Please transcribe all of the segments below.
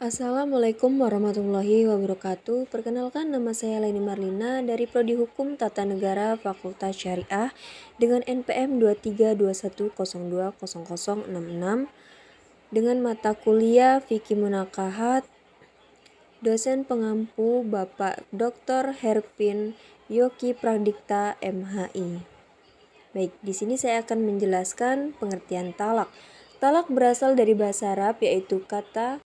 Assalamualaikum warahmatullahi wabarakatuh. Perkenalkan, nama saya Laini Marlina dari Prodi Hukum Tata Negara Fakultas Syariah dengan NPM 2321020066 dengan mata kuliah Fikih Munakahat, dosen pengampu Bapak Dr. Herpin Yoki Pradikta MHI. Baik, di sini saya akan menjelaskan pengertian talak. Talak berasal dari bahasa Arab, yaitu kata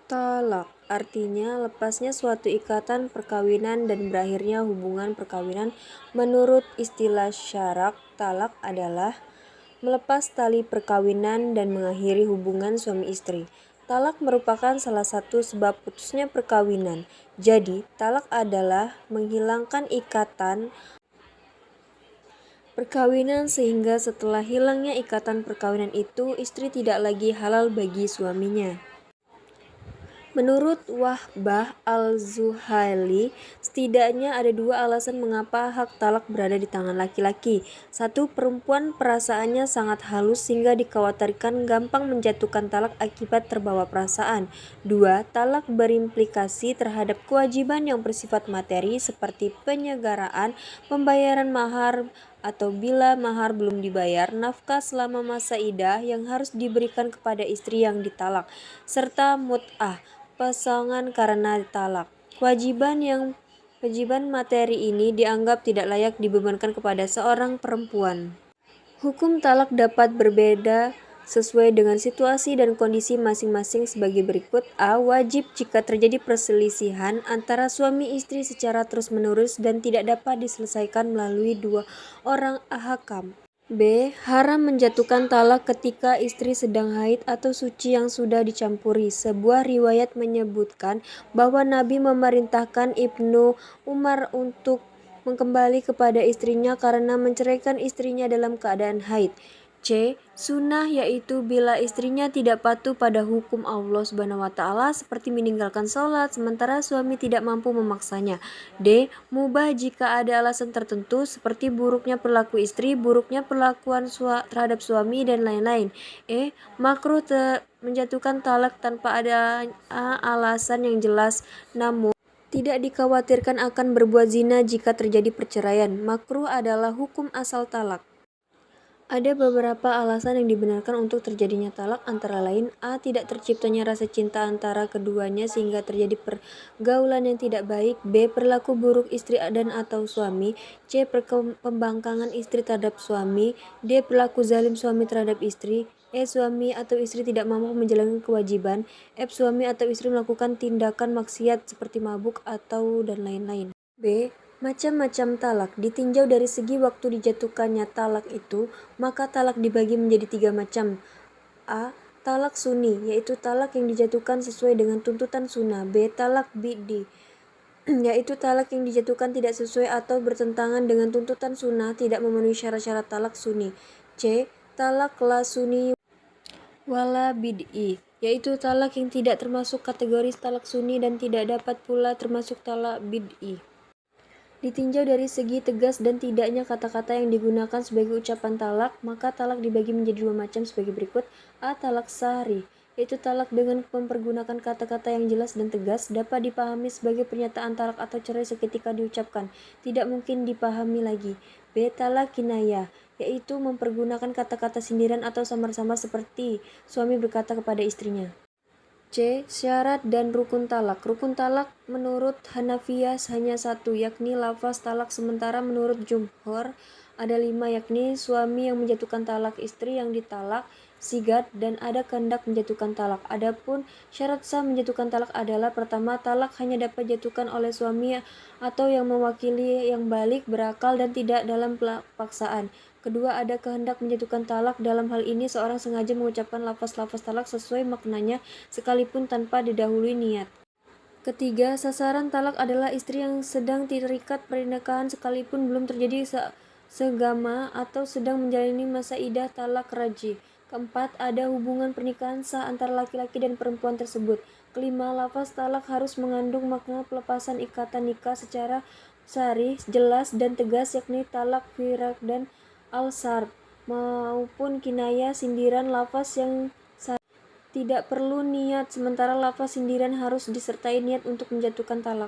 talak, artinya lepasnya suatu ikatan perkawinan dan berakhirnya hubungan perkawinan. Menurut istilah syarak, talak adalah melepas tali perkawinan dan mengakhiri hubungan suami istri. Talak merupakan salah satu sebab putusnya perkawinan. Jadi, talak adalah menghilangkan ikatan perkawinan sehingga setelah hilangnya ikatan perkawinan itu, istri tidak lagi halal bagi suaminya. Menurut Wahbah Al-Zuhaili, setidaknya ada dua alasan mengapa hak talak berada di tangan laki-laki. Satu, perempuan perasaannya sangat halus sehingga dikhawatirkan gampang menjatuhkan talak akibat terbawa perasaan. Dua, talak berimplikasi terhadap kewajiban yang bersifat materi seperti penyegaraan, pembayaran mahar, atau bila mahar belum dibayar, nafkah selama masa iddah yang harus diberikan kepada istri yang ditalak, serta mut'ah, pasangan karena talak. Kewajiban materi ini dianggap tidak layak dibebankan kepada seorang perempuan. Hukum talak dapat berbeda sesuai dengan situasi dan kondisi masing-masing sebagai berikut. A. Wajib jika terjadi perselisihan antara suami istri secara terus-menerus dan tidak dapat diselesaikan melalui dua orang hakam. B. Haram menjatuhkan talak ketika istri sedang haid atau suci yang sudah dicampuri. Sebuah riwayat menyebutkan bahwa Nabi memerintahkan Ibnu Umar untuk kembali kepada istrinya karena menceraikan istrinya dalam keadaan haid. C. Sunnah, yaitu bila istrinya tidak patuh pada hukum Allah SWT seperti meninggalkan sholat sementara suami tidak mampu memaksanya. D. Mubah jika ada alasan tertentu seperti buruknya perilaku istri, buruknya perlakuan terhadap suami, dan lain-lain. E. Makruh menjatuhkan talak tanpa ada alasan yang jelas, namun tidak dikhawatirkan akan berbuat zina jika terjadi perceraian. Makruh adalah hukum asal talak. Ada beberapa alasan yang dibenarkan untuk terjadinya talak, antara lain: A. Tidak terciptanya rasa cinta antara keduanya sehingga terjadi pergaulan yang tidak baik. B. Perilaku buruk istri dan atau suami. C. Pembangkangan istri terhadap suami. D. Perilaku zalim suami terhadap istri. E. Suami atau istri tidak mampu menjalankan kewajiban. F. Suami atau istri melakukan tindakan maksiat seperti mabuk atau dan lain-lain. B. Macam-macam talak. Ditinjau dari segi waktu dijatuhkannya talak itu, maka talak dibagi menjadi tiga macam. A. Talak sunni, yaitu talak yang dijatuhkan sesuai dengan tuntutan sunnah. B. Talak bid'i, yaitu talak yang dijatuhkan tidak sesuai atau bertentangan dengan tuntutan sunnah, tidak memenuhi syarat-syarat talak sunni. C. Talak la sunni wala bid'i, yaitu talak yang tidak termasuk kategori talak sunni dan tidak dapat pula termasuk talak bid'i. Ditinjau dari segi tegas dan tidaknya kata-kata yang digunakan sebagai ucapan talak, maka talak dibagi menjadi dua macam sebagai berikut. A. Talak sahri, yaitu talak dengan mempergunakan kata-kata yang jelas dan tegas, dapat dipahami sebagai pernyataan talak atau cerai seketika diucapkan, tidak mungkin dipahami lagi. B. Talak kinayah, yaitu mempergunakan kata-kata sindiran atau samar-samar seperti suami berkata kepada istrinya. C. Syarat dan rukun talak. Rukun talak menurut Hanafiyah hanya satu, yakni lafaz talak, sementara menurut jumhur ada 5, yakni suami yang menjatuhkan talak, istri yang ditalak, sigat, dan ada kehendak menjatuhkan talak. Adapun syarat sah menjatuhkan talak adalah: pertama, talak hanya dapat dijatuhkan oleh suami atau yang mewakili yang balik, berakal, dan tidak dalam paksaan. Kedua, ada kehendak menjatuhkan talak. Dalam hal ini seorang sengaja mengucapkan lafaz-lafaz talak sesuai maknanya sekalipun tanpa didahului niat. Ketiga, sasaran talak adalah istri yang sedang terikat pernikahan sekalipun belum terjadi segama atau sedang menjalani masa iddah talak raji. Keempat, ada hubungan pernikahan sah antara laki-laki dan perempuan tersebut. Kelima, lafaz talak harus mengandung makna pelepasan ikatan nikah secara sharih, jelas dan tegas, yakni talak firak dan al-sharb, maupun kinayah, sindiran lafaz yang tidak perlu niat, sementara lafaz sindiran harus disertai niat untuk menjatuhkan talak.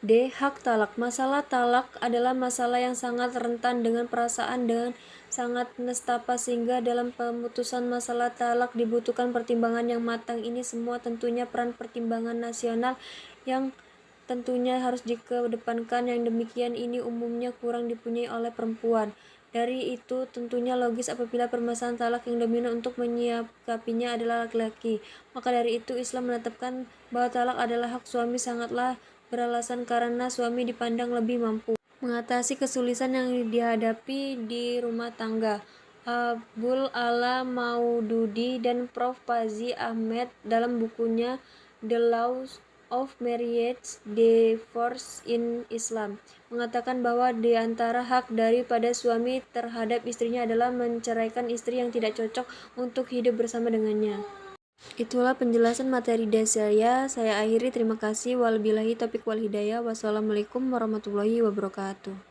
D. Hak talak. Masalah talak adalah masalah yang sangat rentan dengan perasaan dan sangat nestapa, sehingga dalam pemutusan masalah talak dibutuhkan pertimbangan yang matang. Ini semua tentunya peran pertimbangan nasional yang tentunya harus dikedepankan, yang demikian ini umumnya kurang dipunyai oleh perempuan. Dari itu tentunya logis apabila permasalahan talak yang dominan untuk menyikapinya adalah laki-laki. Maka dari itu Islam menetapkan bahwa talak adalah hak suami, sangatlah beralasan karena suami dipandang lebih mampu mengatasi kesulitan yang dihadapi di rumah tangga. Abul Ala Maududi dan Prof. Fazli Ahmed dalam bukunya The Laws of Marriage Divorce in Islam mengatakan bahwa di antara hak daripada suami terhadap istrinya adalah menceraikan istri yang tidak cocok untuk hidup bersama dengannya. Itulah penjelasan materi dasar saya akhiri. Terima kasih. Wabillahi taufiq wal hidayah. Wassalamualaikum warahmatullahi wabarakatuh.